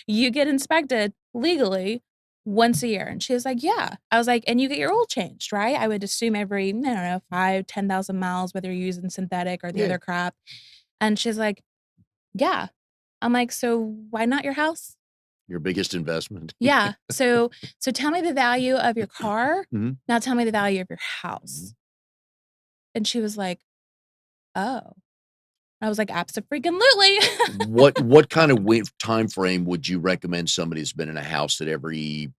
you get inspected legally once a year?" And she was like, "Yeah." I was like, "And you get your oil changed, right?" I would assume every, I don't know, 5, 10,000 miles, whether you're using synthetic or the Yeah, other crap. And she's like, "Yeah." I'm like, "So why not your house?" your biggest investment. "Yeah. So tell me the value of your car, Mhm, now tell me the value of your mhm. house." And she was like, "Oh." I was like, "Abso-freaking-lutely." What kind of time frame would you recommend somebody that's been in a house that every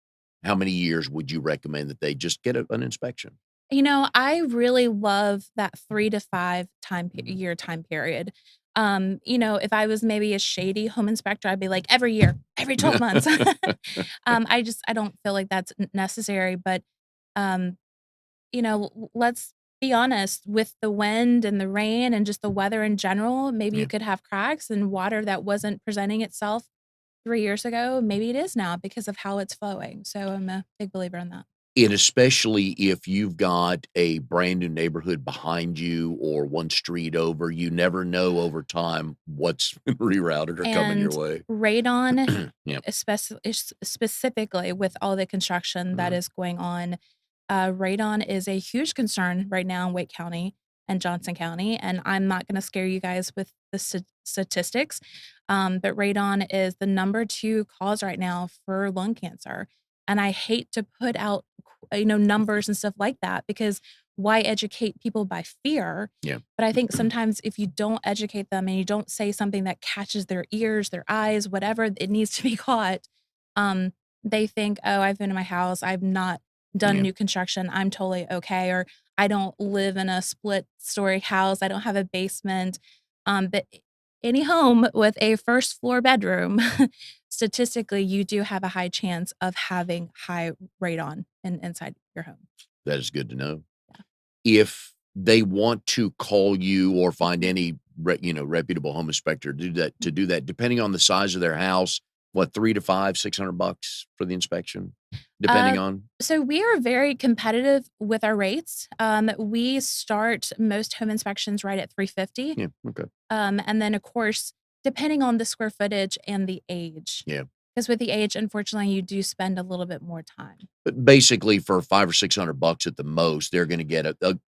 how many years would you recommend that they just get an inspection? I really love that 3 to 5 Mhm. year time period. If I was maybe a shady home inspector, I'd be like, "Every year, every 12 months." I don't feel like that's necessary, but, um, let's be honest, with the wind and the rain and just the weather in general, maybe you Yeah. could have cracks and water that wasn't presenting itself 3 years ago, maybe it is now because of how it's flowing, so I'm a big believer in that. And especially if you've got a brand new neighborhood behind you or one street over, you never know over time what's rerouted or coming your And way. radon, Yeah. specifically with all the construction that Mhm. is going on, radon is a huge concern right now in Wake County and Johnson County, and I'm not gonna scare you guys with the statistics, but radon is the number 2 cause right now for lung cancer, and I hate to put out, numbers and stuff like that because why educate people by fear? Yeah. But I think sometimes if you don't educate them and you don't say something that catches their ears, their eyes, whatever it needs to be caught, um, they think, "Oh, I've been in my house. I've not done Yeah, new construction. I'm totally okay," or, "I don't live in a split-story house. I don't have a basement." But any home with a first floor bedroom, statistically, you do have a high chance of having high radon inside your home. that is good to know. Yeah. If they want to call you or find Mhm. any reputable home inspector to Mhm. do that, depending on the size of their house, what 3 to 5, $600 for the inspection, depending Uh, on. so we are very competitive with our rates. We start most home inspections right at 350. Yeah, okay. And then, of course, depending on the square footage and the age, Yeah. because with the age, unfortunately, you do spend a little bit more time. But basically for 5 or $600 at the most, they're gonna get a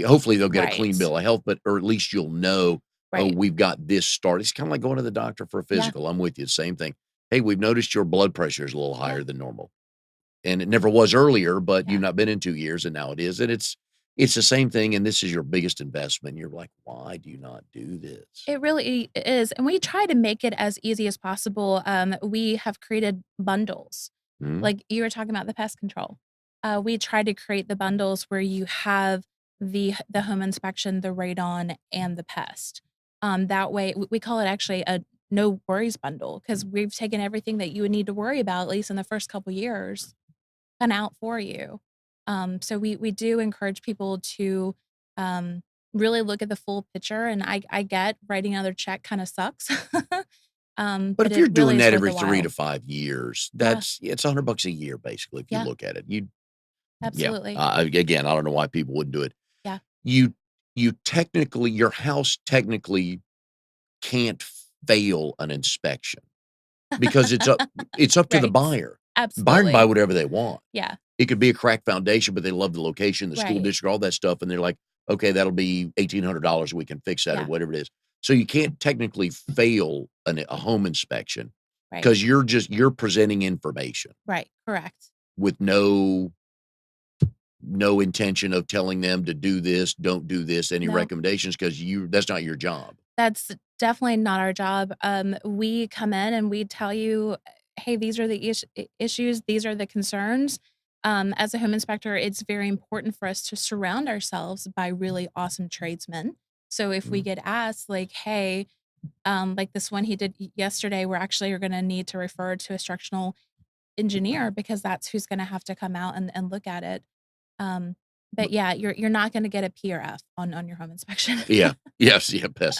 hopefully they'll get a clean Right. bill of health, but or at least you'll know, "Oh, Right. we've got this started." It's kinda like going to the doctor for a Yeah. physical. I'm with you, same thing. "Hey, we've noticed your blood pressure is a little Yeah. higher than normal." And it never was earlier, but you've Yeah. not been in 2 years, and now it is, and it's the same thing, and this is your biggest investment. You're like, "Why do you not do this?" It really is. And we try to make it as easy as possible. We have created bundles. Mhm, Like you were talking about the pest control. We try to create the bundles where you have the home inspection, the radon, and the pest. That way, we call it actually a no worries bundle because we've taken everything that you would need to worry about, at least in the first couple years, kind of out for you. So we do encourage people to um, really look at the full picture. And I get writing another check kind of sucks, but but if you're it really doing is that worth every the 3 to while. 5 years, Yeah, it's $100 a year, basically, if you yeah, look at it. Yeah, absolutely. again, I don't know why people wouldn't do it. Yeah. You your house technically can't fail an inspection because it's up to the Right. buyer. The buyer can buy Absolutely. whatever they want. Yeah. It could be a cracked foundation, but they love the location, the school Right. district, all that stuff, and they're like, "Okay, that'll be $1,800, we can fix that," or Yeah. whatever it is. So you can't technically fail a home inspection Right. because you're presenting information Right. Correct. with no intention of telling them to do this, don't do this, any No. recommendations because that's not your job. That's definitely not our job. We come in and we tell you, "Hey, these are the issues, these are the concerns." As a home inspector, it's very important for us to surround ourselves by really awesome tradesmen. So if we Mm, get asked, like, "Hey," like this one he did yesterday, we're actually are going to need to refer to a structural engineer because that's who's going to have to come out and look at it. Um, but yeah, you're not going to get a PRF on your home inspection. yeah. Yes, yeah, pass,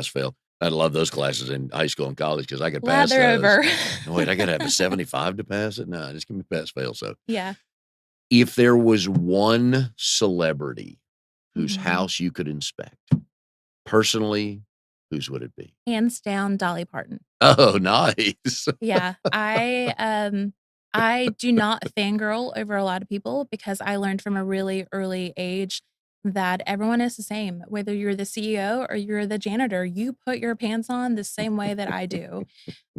fail. I love those classes in high school and college because I could pass Lather those. over. No, wait, I gotta have a 75 to pass it? No, just give me pass, fail, so Yeah. if there was one celebrity whose Mhm. house you could inspect, personally, whose would it be? Hands down, Dolly Parton. Oh, nice. Yeah, I do not fangirl over a lot of people because I learned from a really early age that everyone is the same. Whether you're the CEO or you're the janitor, you put your pants on the same way that I do.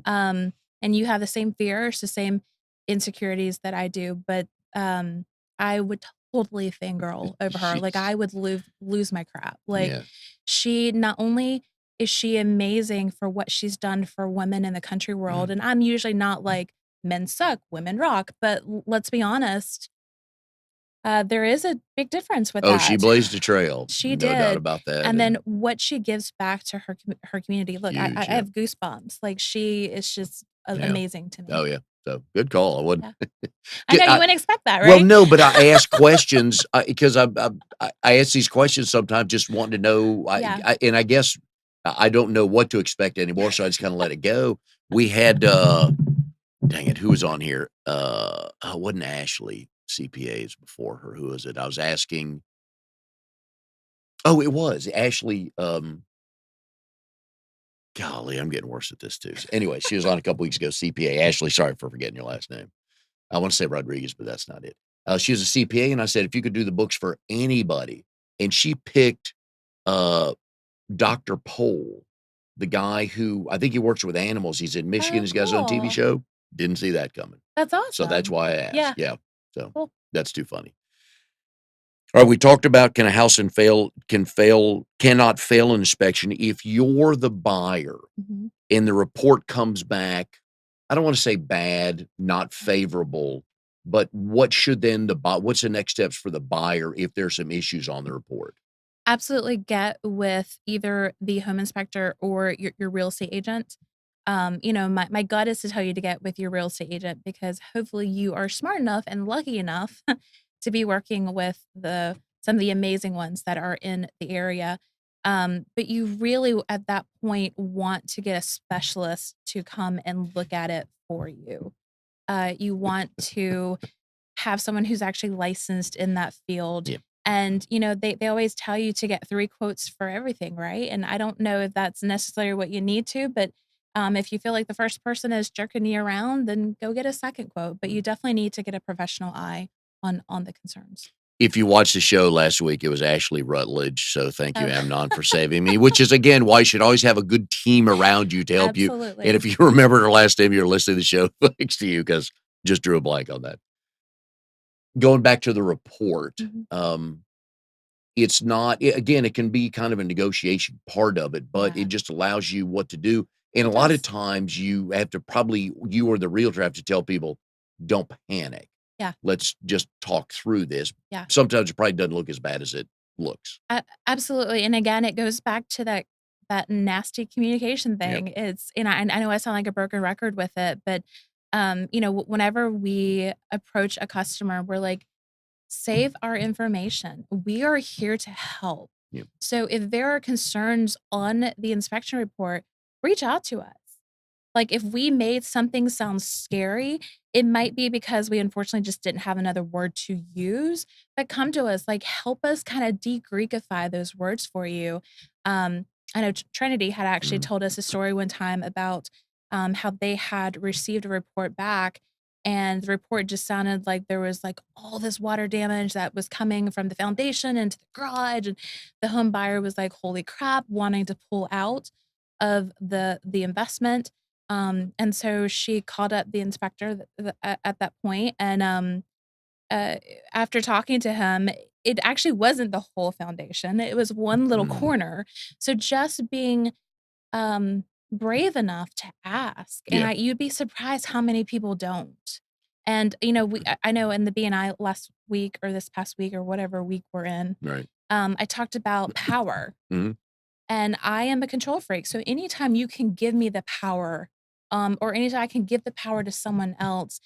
Um, and you have the same fears, the same insecurities that I do, but, I would totally fangirl over her, like, She's I would lose my crap, like, yeah, she not only is she amazing for what she's done for women in the country world, mhm. and I'm usually not like, "Men suck, women rock," but let's be honest, there is a big difference with Oh, she that. blazed a trail, She no doubt did, about that, and then and what she gives back to her community. Look, I huge, I yeah, have goosebumps, like, she is just a yeah. amazing to me. Oh, yeah, so, good call, I wouldn't Yeah. I get know you wouldn't expect that, well, right? no, but I ask questions, because I ask these questions sometimes just wanting to know, Yeah. and I guess I don't know what to expect anymore, so I just kinda let it go. We had, dang it, who was on here? Oh, it wasn't Ashley, CPAs before her, who was it? I was asking oh, it was Ashley, golly, I'm getting worse at this too. So anyway, she was on a couple weeks ago, CPA. Ashley, sorry for forgetting your last name. I wanna say Rodriguez, but that's not it. She was a CPA, and I said, "If you could do the books for anybody," and she picked, uh, Doctor Pole, the guy who I think he works with animals. He's in Michigan. Oh, He's got his own TV cool. show. Didn't see that coming. That's So that's awesome. why I asked. Yeah, Yeah. So cool. that's too funny. Alright, we talked about can a house and fail can fail cannot fail an inspection if you're the buyer Mhm. and the report comes back I don't wanna say bad, not favorable, but what should then what's the next steps for the buyer if there's some issues on the report? Absolutely get with either the home inspector or your real estate agent. My gut is to tell you to get with your real estate agent because hopefully you are smart enough and lucky enough to be working with some of the amazing ones that are in the area. But you really at that point want to get a specialist to come and look at it for you. You want to have someone who's actually licensed in that field. Yeah. And, they always tell you to get 3 quotes for everything, right? And I don't know if that's necessarily what you need to, but, if you feel like the first person is jerking you around, then go get a second quote, but you definitely need to get a professional eye on the concerns. If you watched the show last week, it was Ashley Rutledge, so thank you, Oh, Amnon, for saving me, which is, again, why you should always have a good team around you to help you, and if absolutely. you remember her last name, you're listening to the show, thanks to you, because just drew a blank on that. Going back to the report, Mhm. it's not again, it can be kind of a negotiation part of it, but it Yeah, just allows you what to do, and a it lot of does. times you have to probably you or the realtor have to tell people, "Don't panic. Yeah, Let's just talk through this." yeah. Sometimes it probably doesn't look as bad as it looks. Absolutely, and again, it goes back to that nasty communication Yep. thing. It's and I know I sound like a broken record with it, but, whenever we approach a customer, we're like, "Save our information. We are here to help." Yep. So, if there are concerns on the inspection report, reach out to us. Like, if we made something sound scary, it might be because we unfortunately just didn't have another word to use, but come to us, like, help us kinda de-Greekify those words for you. I know Trinity had actually Mhm. told us a story one time about, how they had received a report back, and the report just sounded like there was, like, all this water damage that was coming from the foundation into the garage, and the home buyer was like, "Holy crap," wanting to pull out of the investment. And so she called up the inspector at that point, and, uh, after talking to him, it actually wasn't the whole foundation, it was one little Mhm. corner. So just being, brave enough to ask, and Yeah. you'd be surprised how many people don't. And, I know in the BNI last week or this past week or whatever week we're in, Right. I talked about power. Mhm. And I am a control freak, so anytime you can give me the power, or anytime I can give the power to someone else,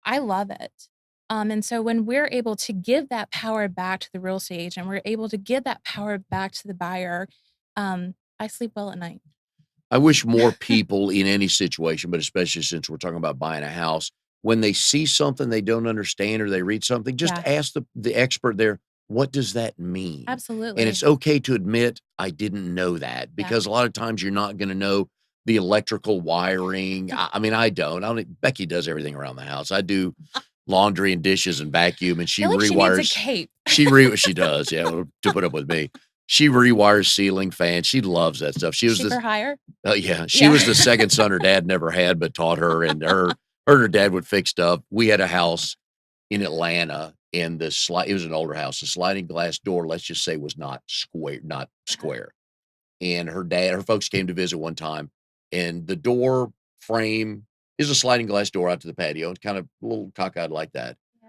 I love it. And so when we're able to give that power back to the real estate agent, we're able to give that power back to the buyer, I sleep well at night. I wish more people in any situation, but especially since we're talking about buying a house, when they see something they don't understand or they read something, just Yeah, ask the expert there, "What does that mean?" And absolutely. it's okay to admit, "I didn't know that," Yeah. because a lot of times you're not gonna know the electrical wiring. I mean, I don't Becky does everything around the house. I do laundry and dishes and vacuum, and I feel like she needs a cape. she does, yeah, to put up with me. She rewires ceiling fans. She loves that stuff. She Is was she the for hire? Oh, yeah, she Yeah. was the second son her dad never had, but taught her, and her dad would fix stuff. We had a house in Atlanta, and it was an older house. The sliding glass door, let's just say, was not Uh-huh. square, and her folks came to visit one time, and the door frame is a sliding glass door out to the patio, and kind of a little cockeyed like that. Yeah.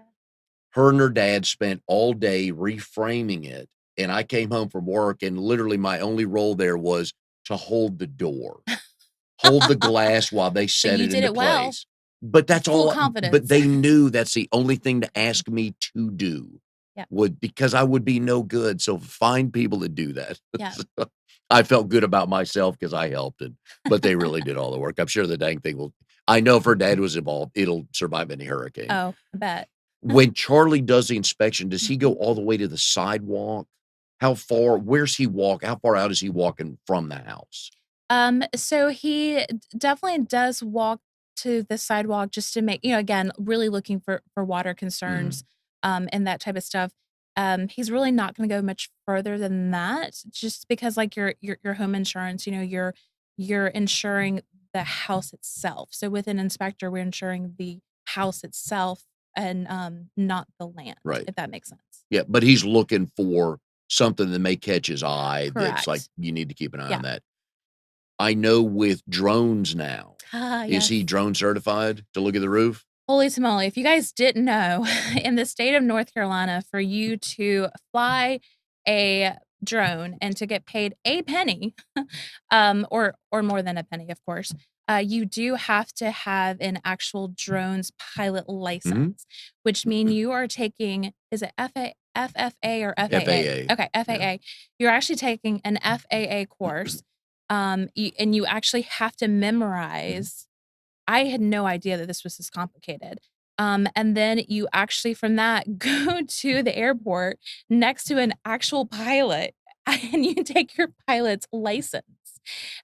Her and her dad spent all day reframing it, and I came home from work, and literally my only role there was to hold the door. Hold the glass while they But set you it did into it well, place. But with that's full but confidence. they knew that's the only thing to ask me to do Yeah, would because I would be no good, so find people that do that. yeah. So, I felt good about myself because I helped, but they really did all the work. I'm sure the dang thing will I know if her dad was involved, it'll survive any hurricane. Oh, I bet. When Charlie does the inspection, does he go Mhm. all the way to the sidewalk? How far out is he walking from the house? So he definitely does walk to the sidewalk just to make again, really looking for water concerns, Mhm. and that type of stuff. He's really not gonna go much further than that just because, like, your home insurance, you're insuring the house itself. So with an inspector, we're insuring the house itself and, not the land, Right. if that makes sense. Yeah, but he's looking for something that may catch his eye that's like, Correct. you need to keep an eye on Yeah. that. I know with drones now, Ah, Is he yes. drone certified to look at the roof? Holy smoly, if you guys didn't know, in the state of North Carolina, for you to fly a drone and to get paid a penny, or more than a penny, of course, you do have to have an actual drones pilot Mhm. license, which mean you are taking is it FFA or FAA? FAA. Okay, Yeah. FAA. You're actually taking an FAA course, and you actually have to Mhm. memorize. I had no idea that this was this complicated. And then you actually from that go to the airport next to an actual pilot and you take your pilot's license.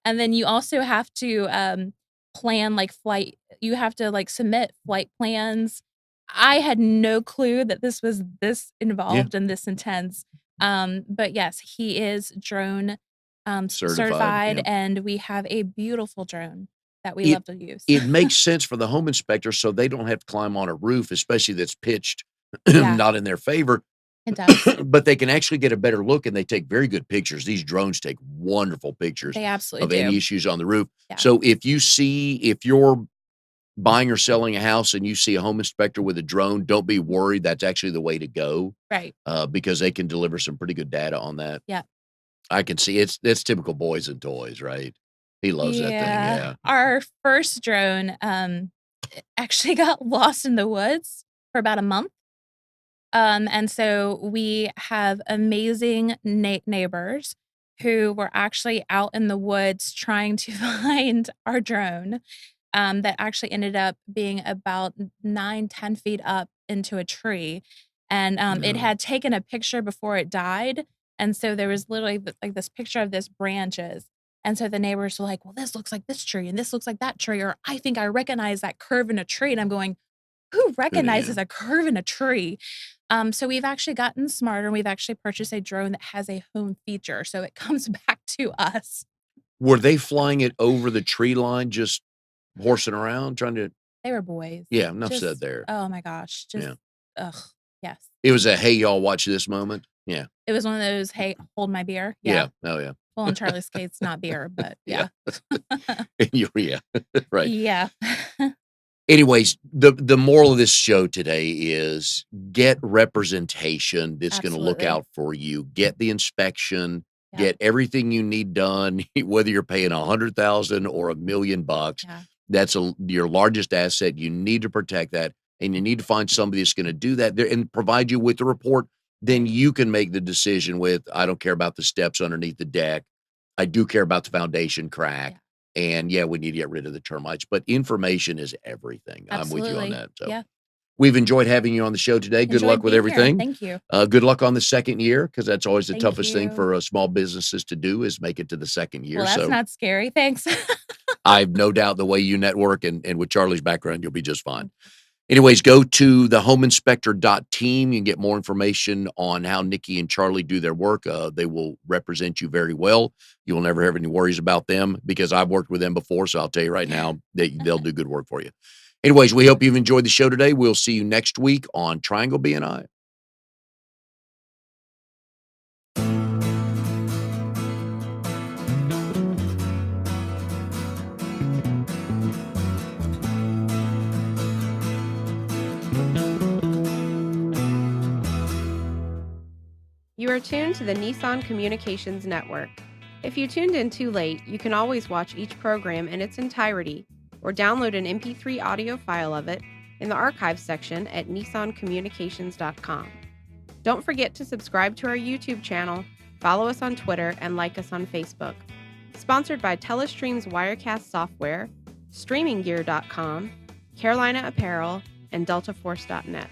And then you also have to plan like flight, you have to like submit flight plans. I had no clue that this was this Yeah. involved and this intense. But yes, he is drone Certified. certified, Yeah. and we have a beautiful drone that we It love to use. it makes sense for the home inspector so they don't have to climb on a roof, especially that's pitched Yeah, not in their favor, it does. but they can actually get a better look and they take very good pictures. These drones take wonderful pictures They absolutely of any do. issues on the roof. Yeah, So if you're buying or selling a house and you see a home inspector with a drone, don't be worried. That's actually the way to go, right. because they can deliver some pretty good data on that. Yeah. I can see it's typical boys and toys, right? He loves that thing. Yeah. Yeah. Our first drone, actually got lost in the woods for about a month. And so we have amazing neighbors who were actually out in the woods trying to find our drone, that actually ended up being about 9, 10 feet up into a tree. And it Yeah. had taken a picture before it died. And so there was literally like this picture of this branches. And so the neighbors were like, well, this looks like this tree and this looks like that tree. Or I think I recognize that curve in a tree. And I'm going, who Good, yeah. recognizes a curve in a tree? So we've actually gotten smarter. We've actually purchased a drone that has a home feature. So it comes back to us. Were they flying it over the tree line, just horsing around, trying to They were boys. yeah, enough said Just, there. oh my gosh, just, Yeah. ugh, yes. It was a, "Hey, y'all, watch this moment." Yeah. It was one of those, "Hey, hold my beer." Yeah. Yeah. Oh, yeah. Well, in Charlie's case, not beer, but Yeah. yeah. You yeah. Right. Yeah. Anyways, the moral of this show today is get representation that's gonna look Absolutely. out for you. Get the inspection, Yeah, get everything you need done, whether you're paying 100,000 or $1,000,000. yeah, That's your largest asset. You need to protect that, and you need to find somebody that's gonna do that there and provide you with the report. Then right. you can make the decision with, "I don't care about the steps underneath the deck. I do care about the foundation Yeah, crack." And yeah, we need to get rid of the termites, but information is everything. I'm with you on absolutely. that. So Yeah. we've enjoyed having you on the show today. Good luck Enjoyed with being here. everything. Thank you. Good luck on the second year because that's always the Thank toughest thing you. for small businesses to do is make it to the second year. Well, that's So not scary. Thanks. I've no doubt the way you network and with Charlie's background, you'll be just fine. Anyways, go to the homeinspector.team. You can get more information on how Nikki and Charlie do their work. They will represent you very well. You will never have any worries about them because I've worked with them before. So I'll tell you right now that they'll do good work for you. Anyways, we hope you've enjoyed the show today. We'll see you next week on Triangle BNI. You are tuned to the Nissan Communications Network. If you tuned in too late, you can always watch each program in its entirety or download an MP3 audio file of it in the archives section at nissancommunications.com. Don't forget to subscribe to our YouTube channel, follow us on Twitter, and like us on Facebook. Sponsored by Telestream's Wirecast software, StreamingGear.com, Carolina Apparel, and DeltaForce.net.